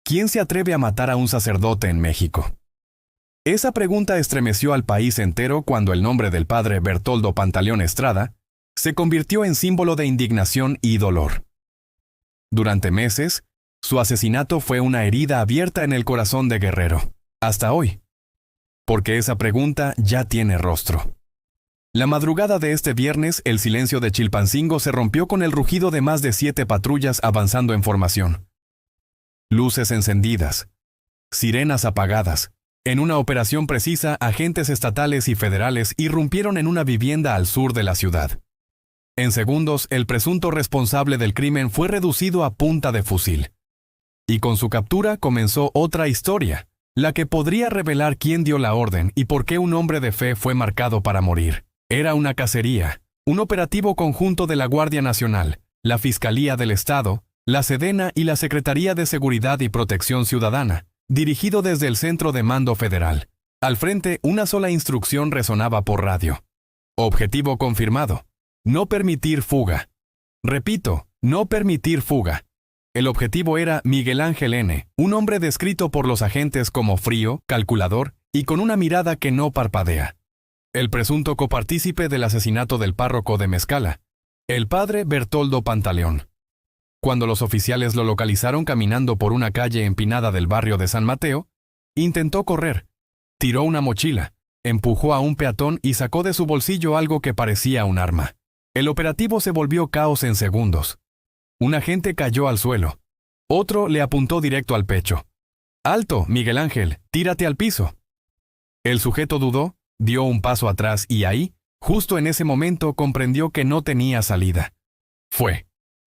¿quién se atreve a matar a un sacerdote en México? Esa pregunta estremeció al país entero cuando el nombre del padre Bertoldo Pantaleón Estrada se convirtió en símbolo de indignación y dolor. Durante meses, su asesinato fue una herida abierta en el corazón de Guerrero, hasta hoy. Porque esa pregunta ya tiene rostro. La madrugada de este viernes, el silencio de Chilpancingo se rompió con el rugido de más de 7 patrullas avanzando en formación. Luces encendidas, sirenas apagadas. En una operación precisa, agentes estatales y federales irrumpieron en una vivienda al sur de la ciudad. En segundos, el presunto responsable del crimen fue reducido a punta de fusil. Y con su captura comenzó otra historia, la que podría revelar quién dio la orden y por qué un hombre de fe fue marcado para morir. Era una cacería, un operativo conjunto de la Guardia Nacional, la Fiscalía del Estado, la Sedena y la Secretaría de Seguridad y Protección Ciudadana, dirigido desde el Centro de Mando Federal. Al frente, una sola instrucción resonaba por radio. Objetivo confirmado: no permitir fuga. Repito, no permitir fuga. El objetivo era Miguel Ángel N., un hombre descrito por los agentes como frío, calculador y con una mirada que no parpadea. El presunto copartícipe del asesinato del párroco de Mezcala, el padre Bertoldo Pantaleón. Cuando los oficiales lo localizaron caminando por una calle empinada del barrio de San Mateo, intentó correr, tiró una mochila, empujó a un peatón y sacó de su bolsillo algo que parecía un arma. El operativo se volvió caos en segundos. Un agente cayó al suelo. Otro le apuntó directo al pecho. «¡Alto, Miguel Ángel! ¡Tírate al piso!». El sujeto dudó, dio un paso atrás y ahí, justo en ese momento, comprendió que no tenía salida.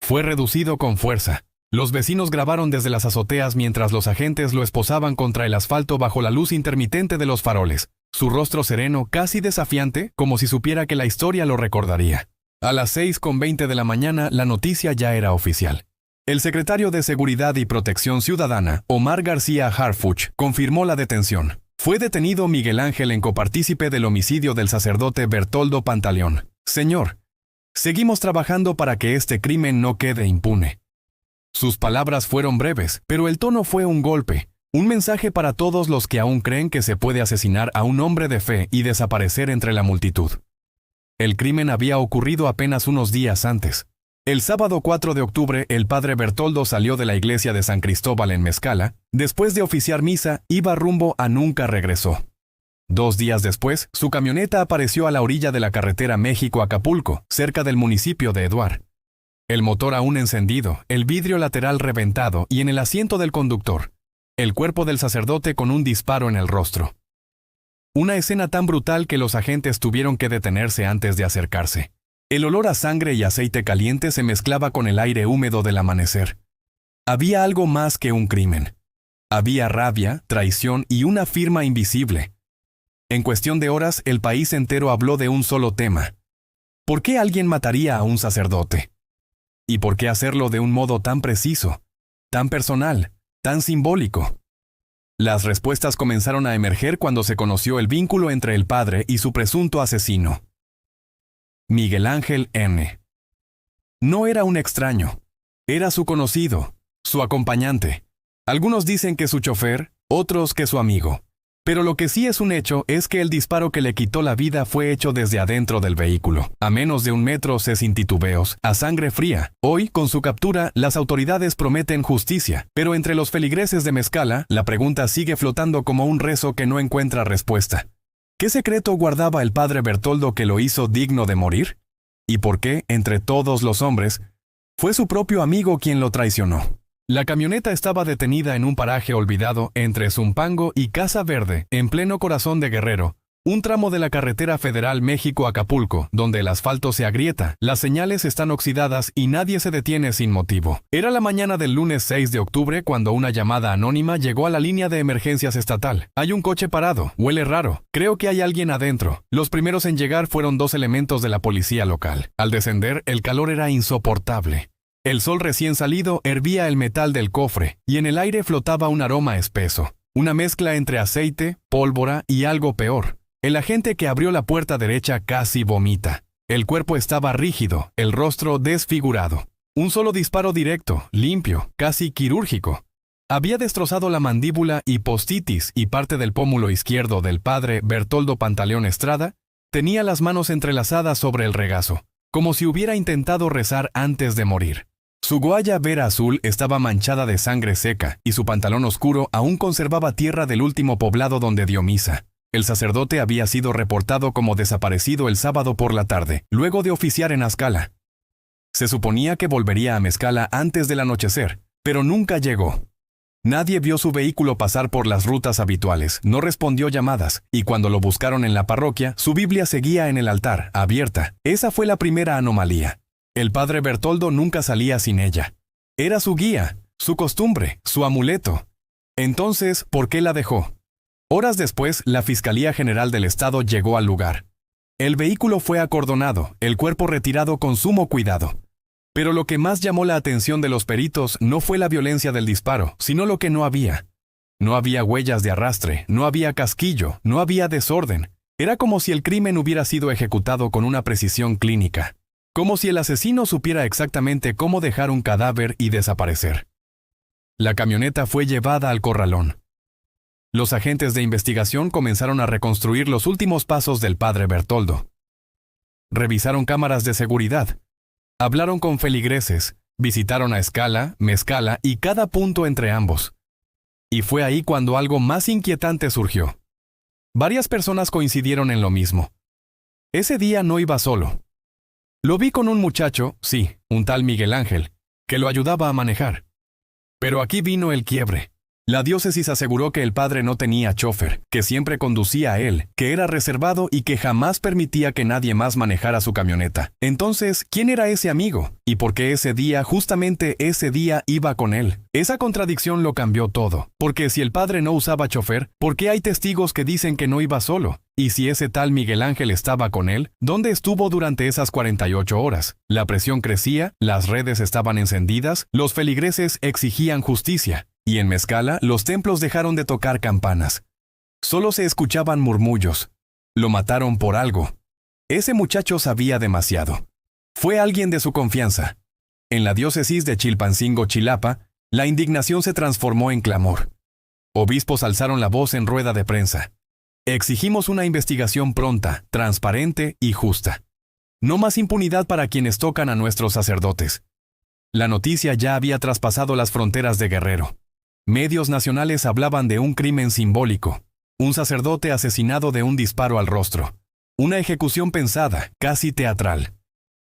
Fue reducido con fuerza. Los vecinos grabaron desde las azoteas mientras los agentes lo esposaban contra el asfalto bajo la luz intermitente de los faroles. Su rostro sereno, casi desafiante, como si supiera que la historia lo recordaría. A las 6:20 de la mañana, la noticia ya era oficial. El secretario de Seguridad y Protección Ciudadana, Omar García Harfuch, confirmó la detención. Fue detenido Miguel Ángel en copartícipe del homicidio del sacerdote Bertoldo Pantaleón. Señor, seguimos trabajando para que este crimen no quede impune. Sus palabras fueron breves, pero el tono fue un golpe, un mensaje para todos los que aún creen que se puede asesinar a un hombre de fe y desaparecer entre la multitud. El crimen había ocurrido apenas unos días antes. El sábado 4 de octubre, el padre Bertoldo salió de la iglesia de San Cristóbal en Mezcala. Después de oficiar misa, iba rumbo a Nunca regresó. 2 días después, su camioneta apareció a la orilla de la carretera México-Acapulco, cerca del municipio de Eduard. El motor aún encendido, el vidrio lateral reventado y en el asiento del conductor, el cuerpo del sacerdote con un disparo en el rostro. Una escena tan brutal que los agentes tuvieron que detenerse antes de acercarse. El olor a sangre y aceite caliente se mezclaba con el aire húmedo del amanecer. Había algo más que un crimen. Había rabia, traición y una firma invisible. En cuestión de horas, el país entero habló de un solo tema. ¿Por qué alguien mataría a un sacerdote? ¿Y por qué hacerlo de un modo tan preciso, tan personal, tan simbólico? Las respuestas comenzaron a emerger cuando se conoció el vínculo entre el padre y su presunto asesino. Miguel Ángel N. No era un extraño. Era su conocido, su acompañante. Algunos dicen que su chofer, otros que su amigo. Pero lo que sí es un hecho es que el disparo que le quitó la vida fue hecho desde adentro del vehículo, a menos de 1 metro sin titubeos, a sangre fría. Hoy, con su captura, las autoridades prometen justicia, pero entre los feligreses de Mezcala, la pregunta sigue flotando como un rezo que no encuentra respuesta. ¿Qué secreto guardaba el padre Bertoldo que lo hizo digno de morir? ¿Y por qué, entre todos los hombres, fue su propio amigo quien lo traicionó? La camioneta estaba detenida en un paraje olvidado entre Zumpango y Casa Verde, en pleno corazón de Guerrero, un tramo de la carretera federal México-Acapulco, donde el asfalto se agrieta, las señales están oxidadas y nadie se detiene sin motivo. Era la mañana del lunes 6 de octubre cuando una llamada anónima llegó a la línea de emergencias estatal. Hay un coche parado, huele raro, creo que hay alguien adentro. Los primeros en llegar fueron 2 elementos de la policía local. Al descender, el calor era insoportable. El sol recién salido hervía el metal del cofre y en el aire flotaba un aroma espeso, una mezcla entre aceite, pólvora y algo peor. El agente que abrió la puerta derecha casi vomita. El cuerpo estaba rígido, el rostro desfigurado. Un solo disparo directo, limpio, casi quirúrgico. Había destrozado la mandíbula y postitis y parte del pómulo izquierdo del padre Bertoldo Pantaleón Estrada. Tenía las manos entrelazadas sobre el regazo, como si hubiera intentado rezar antes de morir. Su guayabera azul estaba manchada de sangre seca y su pantalón oscuro aún conservaba tierra del último poblado donde dio misa. El sacerdote había sido reportado como desaparecido el sábado por la tarde, luego de oficiar en Azcala. Se suponía que volvería a Mezcala antes del anochecer, pero nunca llegó. Nadie vio su vehículo pasar por las rutas habituales, no respondió llamadas, y cuando lo buscaron en la parroquia, su Biblia seguía en el altar, abierta. Esa fue la primera anomalía. El padre Bertoldo nunca salía sin ella. Era su guía, su costumbre, su amuleto. Entonces, ¿por qué la dejó? Horas después, la Fiscalía General del Estado llegó al lugar. El vehículo fue acordonado, el cuerpo retirado con sumo cuidado. Pero lo que más llamó la atención de los peritos no fue la violencia del disparo, sino lo que no había. No había huellas de arrastre, no había casquillo, no había desorden. Era como si el crimen hubiera sido ejecutado con una precisión clínica. Como si el asesino supiera exactamente cómo dejar un cadáver y desaparecer. La camioneta fue llevada al corralón. Los agentes de investigación comenzaron a reconstruir los últimos pasos del padre Bertoldo. Revisaron cámaras de seguridad. Hablaron con feligreses, visitaron a Azcala, Mezcala y cada punto entre ambos. Y fue ahí cuando algo más inquietante surgió. Varias personas coincidieron en lo mismo. Ese día no iba solo. Lo vi con un muchacho, sí, un tal Miguel Ángel, que lo ayudaba a manejar. Pero aquí vino el quiebre. La diócesis aseguró que el padre no tenía chofer, que siempre conducía a él, que era reservado y que jamás permitía que nadie más manejara su camioneta. Entonces, ¿quién era ese amigo? ¿Y por qué ese día, justamente ese día, iba con él? Esa contradicción lo cambió todo. Porque si el padre no usaba chofer, ¿por qué hay testigos que dicen que no iba solo? Y si ese tal Miguel Ángel estaba con él, ¿dónde estuvo durante esas 48 horas? La presión crecía, las redes estaban encendidas, los feligreses exigían justicia. Y en Mezcala, los templos dejaron de tocar campanas. Solo se escuchaban murmullos. Lo mataron por algo. Ese muchacho sabía demasiado. Fue alguien de su confianza. En la diócesis de Chilpancingo, Chilapa, la indignación se transformó en clamor. Obispos alzaron la voz en rueda de prensa. Exigimos una investigación pronta, transparente y justa. No más impunidad para quienes tocan a nuestros sacerdotes. La noticia ya había traspasado las fronteras de Guerrero. Medios nacionales hablaban de un crimen simbólico, un sacerdote asesinado de un disparo al rostro, una ejecución pensada, casi teatral.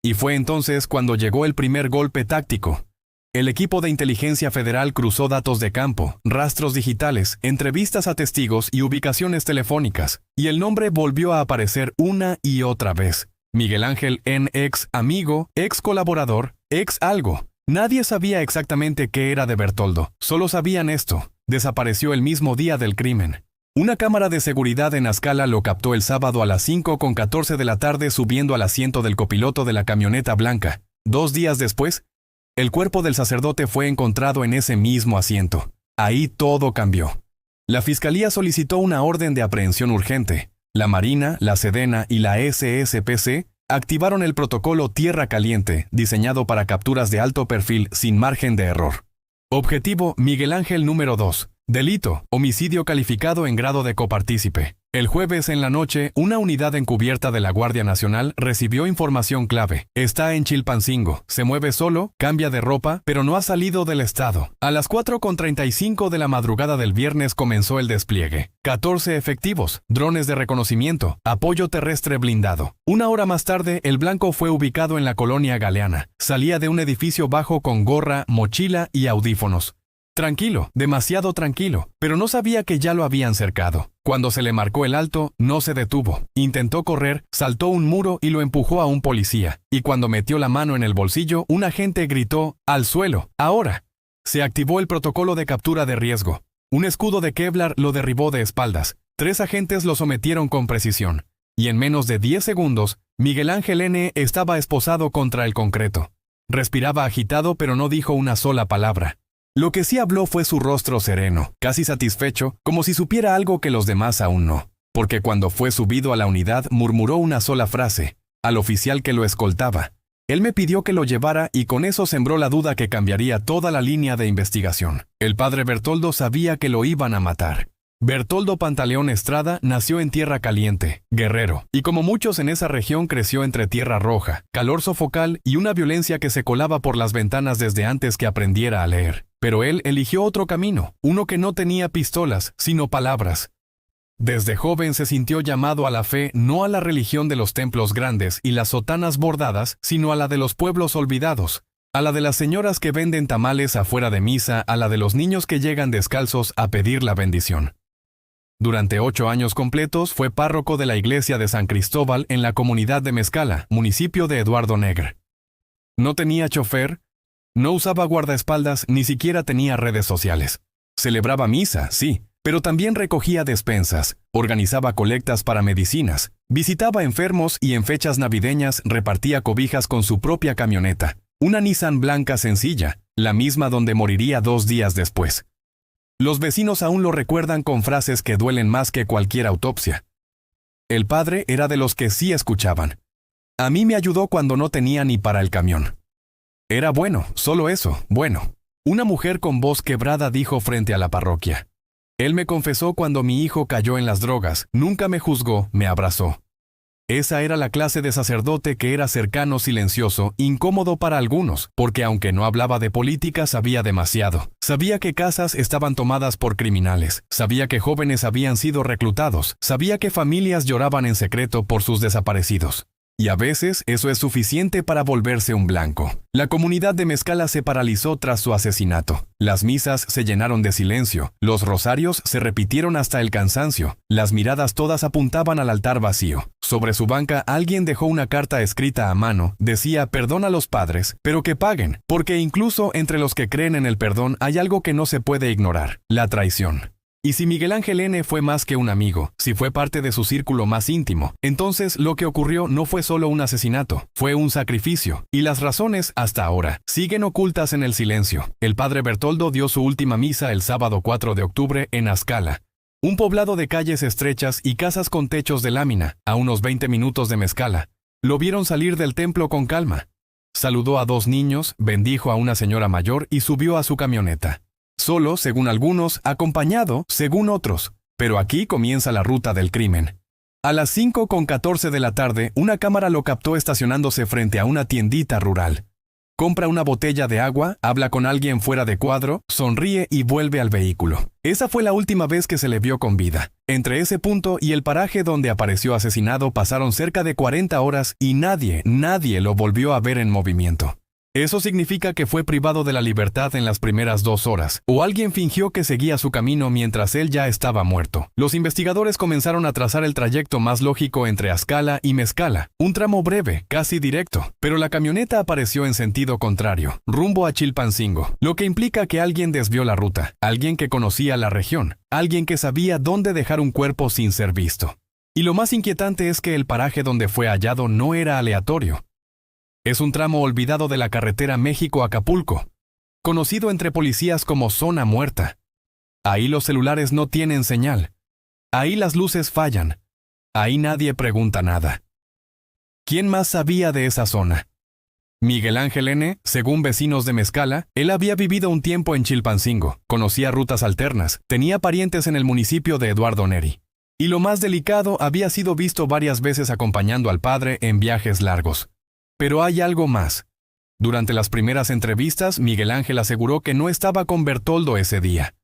Y fue entonces cuando llegó el primer golpe táctico. El equipo de inteligencia federal cruzó datos de campo, rastros digitales, entrevistas a testigos y ubicaciones telefónicas, y el nombre volvió a aparecer una y otra vez. Miguel Ángel N., ex amigo, ex colaborador, ex algo. Nadie sabía exactamente qué era de Bertoldo, solo sabían esto: desapareció el mismo día del crimen. Una cámara de seguridad en Azcala lo captó el sábado a las 5:14 de la tarde subiendo al asiento del copiloto de la camioneta blanca. 2 días después, el cuerpo del sacerdote fue encontrado en ese mismo asiento. Ahí todo cambió. La Fiscalía solicitó una orden de aprehensión urgente. La Marina, la Sedena y la SSPC activaron el protocolo Tierra Caliente, diseñado para capturas de alto perfil sin margen de error. Objetivo: Miguel Ángel número 2. Delito: homicidio calificado en grado de copartícipe. El jueves en la noche, una unidad encubierta de la Guardia Nacional recibió información clave. Está en Chilpancingo, se mueve solo, cambia de ropa, pero no ha salido del estado. A las 4:35 de la madrugada del viernes comenzó el despliegue. 14 efectivos, drones de reconocimiento, apoyo terrestre blindado. 1 hora más tarde, el blanco fue ubicado en la colonia Galeana. Salía de un edificio bajo con gorra, mochila y audífonos. Tranquilo, demasiado tranquilo, pero no sabía que ya lo habían cercado. Cuando se le marcó el alto, no se detuvo. Intentó correr, saltó un muro y lo empujó a un policía. Y cuando metió la mano en el bolsillo, un agente gritó: ¡al suelo, ahora! Se activó el protocolo de captura de riesgo. Un escudo de Kevlar lo derribó de espaldas. 3 agentes lo sometieron con precisión. Y en menos de 10 segundos, Miguel Ángel N. estaba esposado contra el concreto. Respiraba agitado, pero no dijo una sola palabra. Lo que sí habló fue su rostro sereno, casi satisfecho, como si supiera algo que los demás aún no. Porque cuando fue subido a la unidad murmuró una sola frase, al oficial que lo escoltaba: Él me pidió que lo llevara y con eso sembró la duda que cambiaría toda la línea de investigación. El padre Bertoldo sabía que lo iban a matar. Bertoldo Pantaleón Estrada nació en Tierra Caliente, Guerrero, y como muchos en esa región creció entre tierra roja, calor sofocal y una violencia que se colaba por las ventanas desde antes que aprendiera a leer. Pero él eligió otro camino, uno que no tenía pistolas, sino palabras. Desde joven se sintió llamado a la fe, no a la religión de los templos grandes y las sotanas bordadas, sino a la de los pueblos olvidados, a la de las señoras que venden tamales afuera de misa, a la de los niños que llegan descalzos a pedir la bendición. Durante 8 años completos fue párroco de la iglesia de San Cristóbal en la comunidad de Mezcala, municipio de Eduardo Negre. No tenía chofer, no usaba guardaespaldas, ni siquiera tenía redes sociales. Celebraba misa, sí, pero también recogía despensas, organizaba colectas para medicinas, visitaba enfermos y en fechas navideñas repartía cobijas con su propia camioneta, una Nissan blanca sencilla, la misma donde moriría 2 días después. Los vecinos aún lo recuerdan con frases que duelen más que cualquier autopsia. El padre era de los que sí escuchaban. A mí me ayudó cuando no tenía ni para el camión. Era bueno, solo eso, bueno. Una mujer con voz quebrada dijo frente a la parroquia. Él me confesó cuando mi hijo cayó en las drogas, nunca me juzgó, me abrazó. Esa era la clase de sacerdote que era cercano, silencioso, incómodo para algunos, porque aunque no hablaba de política sabía demasiado. Sabía que casas estaban tomadas por criminales, sabía que jóvenes habían sido reclutados, sabía que familias lloraban en secreto por sus desaparecidos. Y a veces eso es suficiente para volverse un blanco. La comunidad de Mezcala se paralizó tras su asesinato. Las misas se llenaron de silencio, los rosarios se repitieron hasta el cansancio, las miradas todas apuntaban al altar vacío. Sobre su banca alguien dejó una carta escrita a mano, decía perdón a los padres, pero que paguen, porque incluso entre los que creen en el perdón hay algo que no se puede ignorar, la traición. Y si Miguel Ángel N. fue más que un amigo, si fue parte de su círculo más íntimo, entonces lo que ocurrió no fue solo un asesinato, fue un sacrificio, y las razones, hasta ahora, siguen ocultas en el silencio. El padre Bertoldo dio su última misa el sábado 4 de octubre en Azcala, un poblado de calles estrechas y casas con techos de lámina, a unos 20 minutos de Mezcala. Lo vieron salir del templo con calma. Saludó a 2 niños, bendijo a una señora mayor y subió a su camioneta. Solo, según algunos, acompañado, según otros. Pero aquí comienza la ruta del crimen. A las 5:14 de la tarde, una cámara lo captó estacionándose frente a una tiendita rural. Compra una botella de agua, habla con alguien fuera de cuadro, sonríe y vuelve al vehículo. Esa fue la última vez que se le vio con vida. Entre ese punto y el paraje donde apareció asesinado pasaron cerca de 40 horas y nadie lo volvió a ver en movimiento. Eso significa que fue privado de la libertad en las primeras 2 horas, o alguien fingió que seguía su camino mientras él ya estaba muerto. Los investigadores comenzaron a trazar el trayecto más lógico entre Azcala y Mezcala, un tramo breve, casi directo, pero la camioneta apareció en sentido contrario, rumbo a Chilpancingo, lo que implica que alguien desvió la ruta, alguien que conocía la región, alguien que sabía dónde dejar un cuerpo sin ser visto. Y lo más inquietante es que el paraje donde fue hallado no era aleatorio. Es un tramo olvidado de la carretera México-Acapulco, conocido entre policías como zona muerta. Ahí los celulares no tienen señal. Ahí las luces fallan. Ahí nadie pregunta nada. ¿Quién más sabía de esa zona? Miguel Ángel N., según vecinos de Mezcala, él había vivido un tiempo en Chilpancingo, conocía rutas alternas, tenía parientes en el municipio de Eduardo Neri. Y lo más delicado, había sido visto varias veces acompañando al padre en viajes largos. Pero hay algo más. Durante las primeras entrevistas, Miguel Ángel aseguró que no estaba con Bertoldo ese día.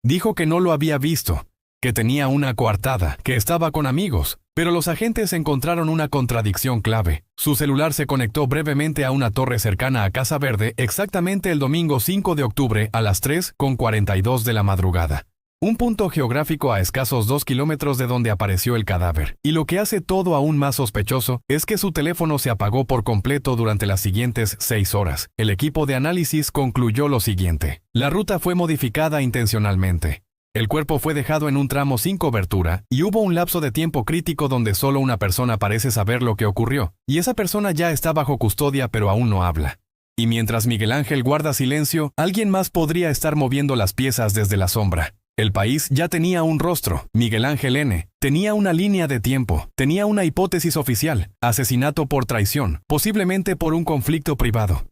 Dijo que no lo había visto, que tenía una coartada, que estaba con amigos, pero los agentes encontraron una contradicción clave. Su celular se conectó brevemente a una torre cercana a Casa Verde exactamente el domingo 5 de octubre a las 3:42 de la madrugada. Un punto geográfico a escasos 2 kilómetros de donde apareció el cadáver. Y lo que hace todo aún más sospechoso es que su teléfono se apagó por completo durante las siguientes 6 horas. El equipo de análisis concluyó lo siguiente. La ruta fue modificada intencionalmente. El cuerpo fue dejado en un tramo sin cobertura y hubo un lapso de tiempo crítico donde solo una persona parece saber lo que ocurrió. Y esa persona ya está bajo custodia pero aún no habla. Y mientras Miguel Ángel guarda silencio, alguien más podría estar moviendo las piezas desde la sombra. El país ya tenía un rostro, Miguel Ángel N., tenía una línea de tiempo, tenía una hipótesis oficial, asesinato por traición, posiblemente por un conflicto privado.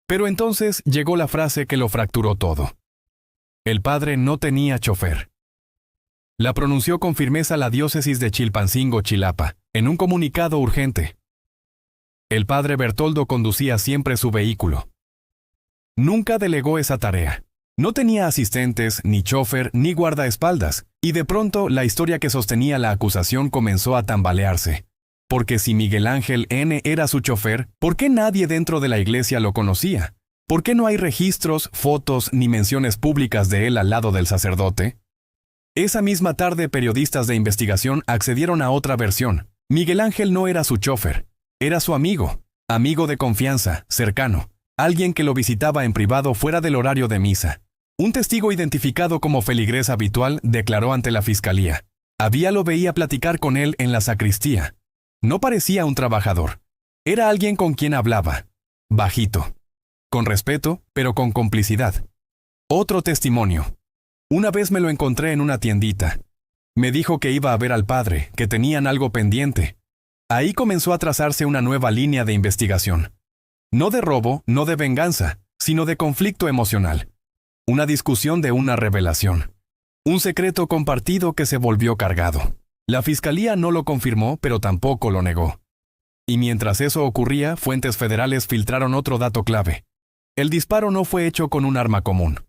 Pero entonces llegó la frase que lo fracturó todo. El padre no tenía chofer. La pronunció con firmeza la diócesis de Chilpancingo, Chilapa, en un comunicado urgente. El padre Bertoldo conducía siempre su vehículo. Nunca delegó esa tarea. No tenía asistentes, ni chofer, ni guardaespaldas, y de pronto la historia que sostenía la acusación comenzó a tambalearse. Porque si Miguel Ángel N. era su chofer, ¿por qué nadie dentro de la iglesia lo conocía? ¿Por qué no hay registros, fotos ni menciones públicas de él al lado del sacerdote? Esa misma tarde periodistas de investigación accedieron a otra versión. Miguel Ángel no era su chofer, era su amigo, amigo de confianza, cercano, alguien que lo visitaba en privado fuera del horario de misa. Un testigo identificado como feligrés habitual declaró ante la fiscalía. Había lo veía platicar con él en la sacristía. No parecía un trabajador. Era alguien con quien hablaba. Bajito. Con respeto, pero con complicidad. Otro testimonio. Una vez me lo encontré en una tiendita. Me dijo que iba a ver al padre, que tenían algo pendiente. Ahí comenzó a trazarse una nueva línea de investigación. No de robo, no de venganza, sino de conflicto emocional. Una discusión de una revelación. Un secreto compartido que se volvió cargado. La fiscalía no lo confirmó, pero tampoco lo negó. Y mientras eso ocurría, fuentes federales filtraron otro dato clave. El disparo no fue hecho con un arma común.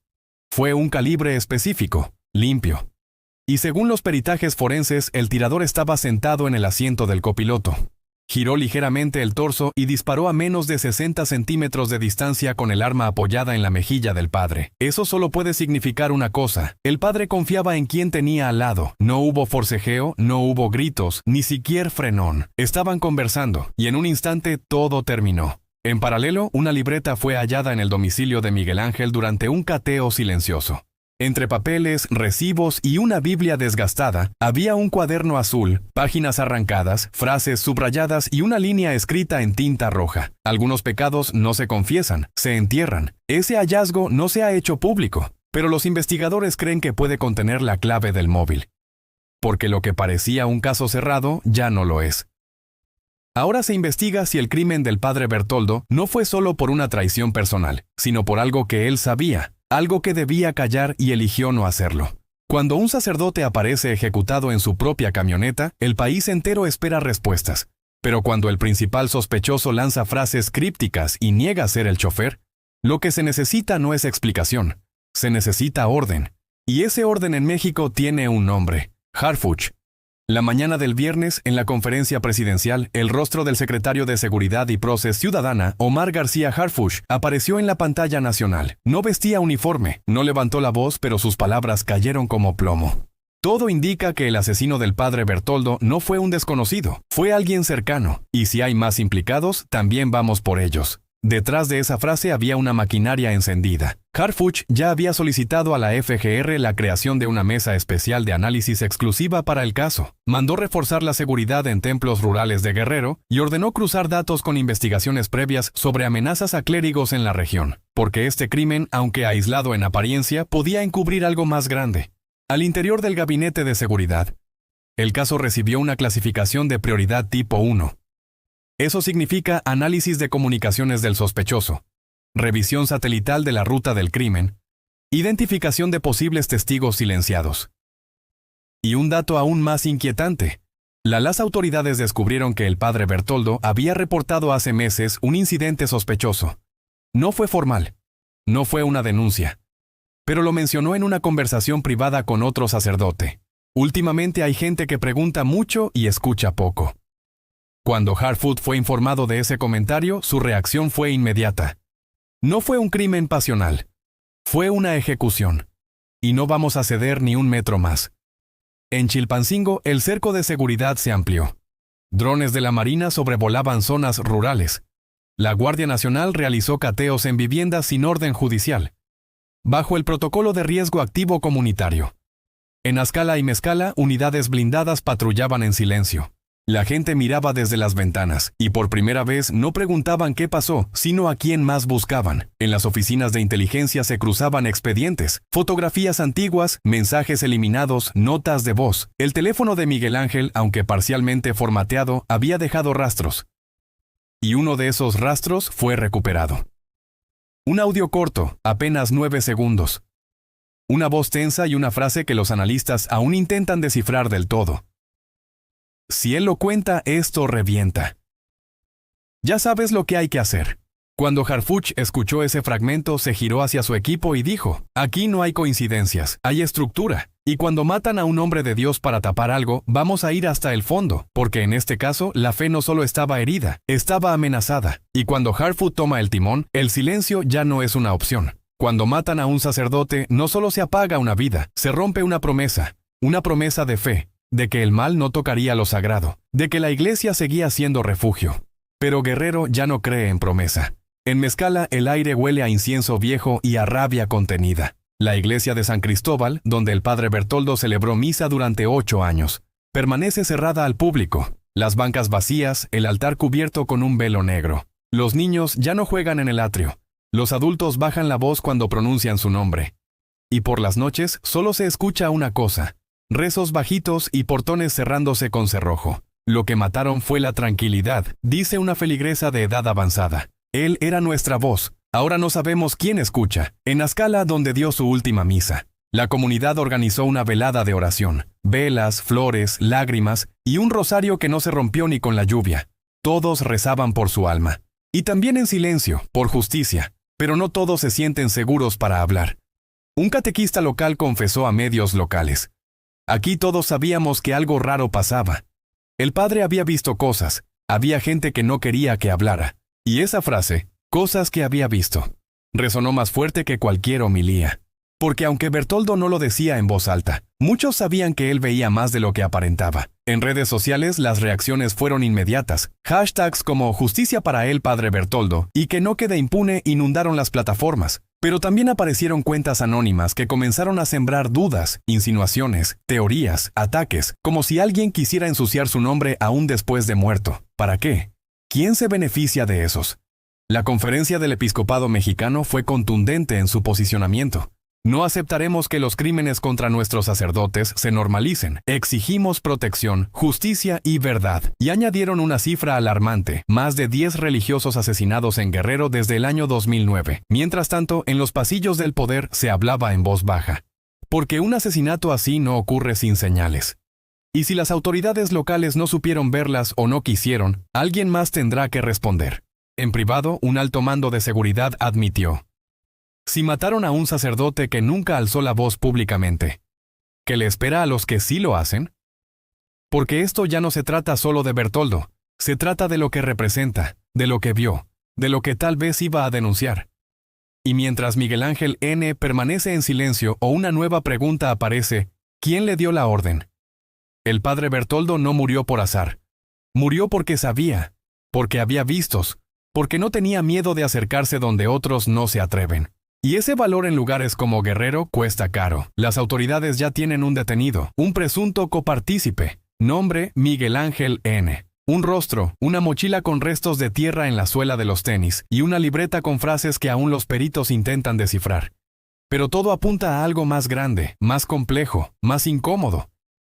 Fue un calibre específico, limpio. Y según los peritajes forenses, el tirador estaba sentado en el asiento del copiloto. Giró ligeramente el torso y disparó a menos de 60 centímetros de distancia con el arma apoyada en la mejilla del padre. Eso solo puede significar una cosa. El padre confiaba en quien tenía al lado. No hubo forcejeo, no hubo gritos, ni siquiera frenón. Estaban conversando, y en un instante todo terminó. En paralelo, una libreta fue hallada en el domicilio de Miguel Ángel durante un cateo silencioso. Entre papeles, recibos y una Biblia desgastada, había un cuaderno azul, páginas arrancadas, frases subrayadas y una línea escrita en tinta roja. Algunos pecados no se confiesan, se entierran. Ese hallazgo no se ha hecho público, pero los investigadores creen que puede contener la clave del móvil. Porque lo que parecía un caso cerrado ya no lo es. Ahora se investiga si el crimen del padre Bertoldo no fue solo por una traición personal, sino por algo que él sabía. Algo que debía callar y eligió no hacerlo. Cuando un sacerdote aparece ejecutado en su propia camioneta, el país entero espera respuestas. Pero cuando el principal sospechoso lanza frases crípticas y niega ser el chofer, lo que se necesita no es explicación, se necesita orden. Y ese orden en México tiene un nombre: Harfuch. La mañana del viernes, en la conferencia presidencial, el rostro del secretario de Seguridad y Proces Ciudadana, Omar García Harfuch, apareció en la pantalla nacional. No vestía uniforme, no levantó la voz, pero sus palabras cayeron como plomo. Todo indica que el asesino del padre Bertoldo no fue un desconocido, fue alguien cercano, y si hay más implicados, también vamos por ellos. Detrás de esa frase había una maquinaria encendida. Harfuch ya había solicitado a la FGR la creación de una mesa especial de análisis exclusiva para el caso. Mandó reforzar la seguridad en templos rurales de Guerrero y ordenó cruzar datos con investigaciones previas sobre amenazas a clérigos en la región, porque este crimen, aunque aislado en apariencia, podía encubrir algo más grande. Al interior del gabinete de seguridad, el caso recibió una clasificación de prioridad tipo 1. Eso significa análisis de comunicaciones del sospechoso, revisión satelital de la ruta del crimen, identificación de posibles testigos silenciados. Y un dato aún más inquietante. Las autoridades descubrieron que el padre Bertoldo había reportado hace meses un incidente sospechoso. No fue formal, no fue una denuncia, pero lo mencionó en una conversación privada con otro sacerdote. Últimamente hay gente que pregunta mucho y escucha poco. Cuando Harfuch fue informado de ese comentario, su reacción fue inmediata. No fue un crimen pasional. Fue una ejecución. Y no vamos a ceder ni un metro más. En Chilpancingo, el cerco de seguridad se amplió. Drones de la Marina sobrevolaban zonas rurales. La Guardia Nacional realizó cateos en viviendas sin orden judicial, bajo el protocolo de riesgo activo comunitario. En Azcala y Mezcala, unidades blindadas patrullaban en silencio. La gente miraba desde las ventanas, y por primera vez no preguntaban qué pasó, sino a quién más buscaban. En las oficinas de inteligencia se cruzaban expedientes, fotografías antiguas, mensajes eliminados, notas de voz. El teléfono de Miguel Ángel, aunque parcialmente formateado, había dejado rastros. Y uno de esos rastros fue recuperado. Un audio corto, apenas 9 segundos. Una voz tensa y una frase que los analistas aún intentan descifrar del todo. Si él lo cuenta, esto revienta. Ya sabes lo que hay que hacer. Cuando Harfuch escuchó ese fragmento, se giró hacia su equipo y dijo, aquí no hay coincidencias, hay estructura. Y cuando matan a un hombre de Dios para tapar algo, vamos a ir hasta el fondo, porque en este caso, la fe no solo estaba herida, estaba amenazada. Y cuando Harfuch toma el timón, el silencio ya no es una opción. Cuando matan a un sacerdote, no solo se apaga una vida, se rompe una promesa de fe, de que el mal no tocaría lo sagrado, de que la iglesia seguía siendo refugio. Pero Guerrero ya no cree en promesa. En Mezcala el aire huele a incienso viejo y a rabia contenida. La iglesia de San Cristóbal, donde el padre Bertoldo celebró misa durante 8 años, permanece cerrada al público. Las bancas vacías, el altar cubierto con un velo negro. Los niños ya no juegan en el atrio. Los adultos bajan la voz cuando pronuncian su nombre. Y por las noches solo se escucha una cosa: rezos bajitos y portones cerrándose con cerrojo. Lo que mataron fue la tranquilidad, dice una feligresa de edad avanzada. Él era nuestra voz. Ahora no sabemos quién escucha. En Azcala, donde dio su última misa, la comunidad organizó una velada de oración. Velas, flores, lágrimas y un rosario que no se rompió ni con la lluvia. Todos rezaban por su alma. Y también en silencio, por justicia. Pero no todos se sienten seguros para hablar. Un catequista local confesó a medios locales: aquí todos sabíamos que algo raro pasaba. El padre había visto cosas, había gente que no quería que hablara. Y esa frase, cosas que había visto, resonó más fuerte que cualquier homilía. Porque aunque Bertoldo no lo decía en voz alta, muchos sabían que él veía más de lo que aparentaba. En redes sociales las reacciones fueron inmediatas. Hashtags como Justicia para él, padre Bertoldo, y que no quede impune inundaron las plataformas. Pero también aparecieron cuentas anónimas que comenzaron a sembrar dudas, insinuaciones, teorías, ataques, como si alguien quisiera ensuciar su nombre aún después de muerto. ¿Para qué? ¿Quién se beneficia de esos? La conferencia del episcopado mexicano fue contundente en su posicionamiento. No aceptaremos que los crímenes contra nuestros sacerdotes se normalicen. Exigimos protección, justicia y verdad. Y añadieron una cifra alarmante: más de 10 religiosos asesinados en Guerrero desde el año 2009. Mientras tanto, en los pasillos del poder se hablaba en voz baja. Porque un asesinato así no ocurre sin señales. Y si las autoridades locales no supieron verlas o no quisieron, alguien más tendrá que responder. En privado, un alto mando de seguridad admitió: si mataron a un sacerdote que nunca alzó la voz públicamente, ¿qué le espera a los que sí lo hacen? Porque esto ya no se trata solo de Bertoldo, se trata de lo que representa, de lo que vio, de lo que tal vez iba a denunciar. Y mientras Miguel Ángel N. permanece en silencio o una nueva pregunta aparece, ¿quién le dio la orden? El padre Bertoldo no murió por azar. Murió porque sabía, porque había vistos, porque no tenía miedo de acercarse donde otros no se atreven. Y ese valor en lugares como Guerrero cuesta caro. Las autoridades ya tienen un detenido, un presunto copartícipe. Nombre: Miguel Ángel N. Un rostro, una mochila con restos de tierra en la suela de los tenis y una libreta con frases que aún los peritos intentan descifrar. Pero todo apunta a algo más grande, más complejo, más incómodo.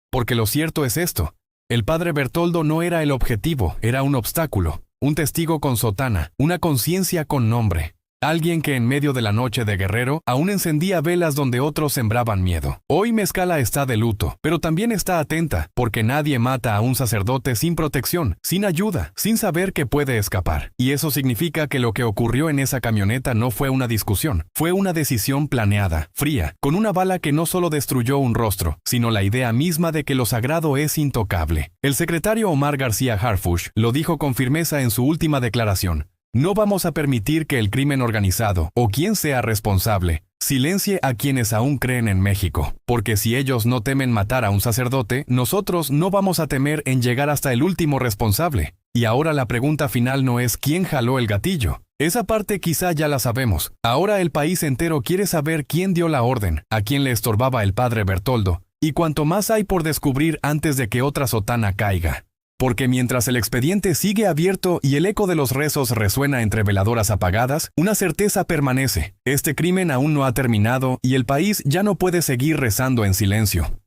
Porque lo cierto es esto: el padre Bertoldo no era el objetivo, era un obstáculo, un testigo con sotana, una conciencia con nombre. Alguien que en medio de la noche de Guerrero aún encendía velas donde otros sembraban miedo. Hoy Mezcala está de luto, pero también está atenta, porque nadie mata a un sacerdote sin protección, sin ayuda, sin saber que puede escapar. Y eso significa que lo que ocurrió en esa camioneta no fue una discusión, fue una decisión planeada, fría, con una bala que no solo destruyó un rostro, sino la idea misma de que lo sagrado es intocable. El secretario Omar García Harfuch lo dijo con firmeza en su última declaración: no vamos a permitir que el crimen organizado, o quien sea responsable, silencie a quienes aún creen en México. Porque si ellos no temen matar a un sacerdote, nosotros no vamos a temer en llegar hasta el último responsable. Y ahora la pregunta final no es quién jaló el gatillo. Esa parte quizá ya la sabemos. Ahora el país entero quiere saber quién dio la orden, a quién le estorbaba el padre Bertoldo, y cuanto más hay por descubrir antes de que otra sotana caiga. Porque mientras el expediente sigue abierto y el eco de los rezos resuena entre veladoras apagadas, una certeza permanece. Este crimen aún no ha terminado y el país ya no puede seguir rezando en silencio.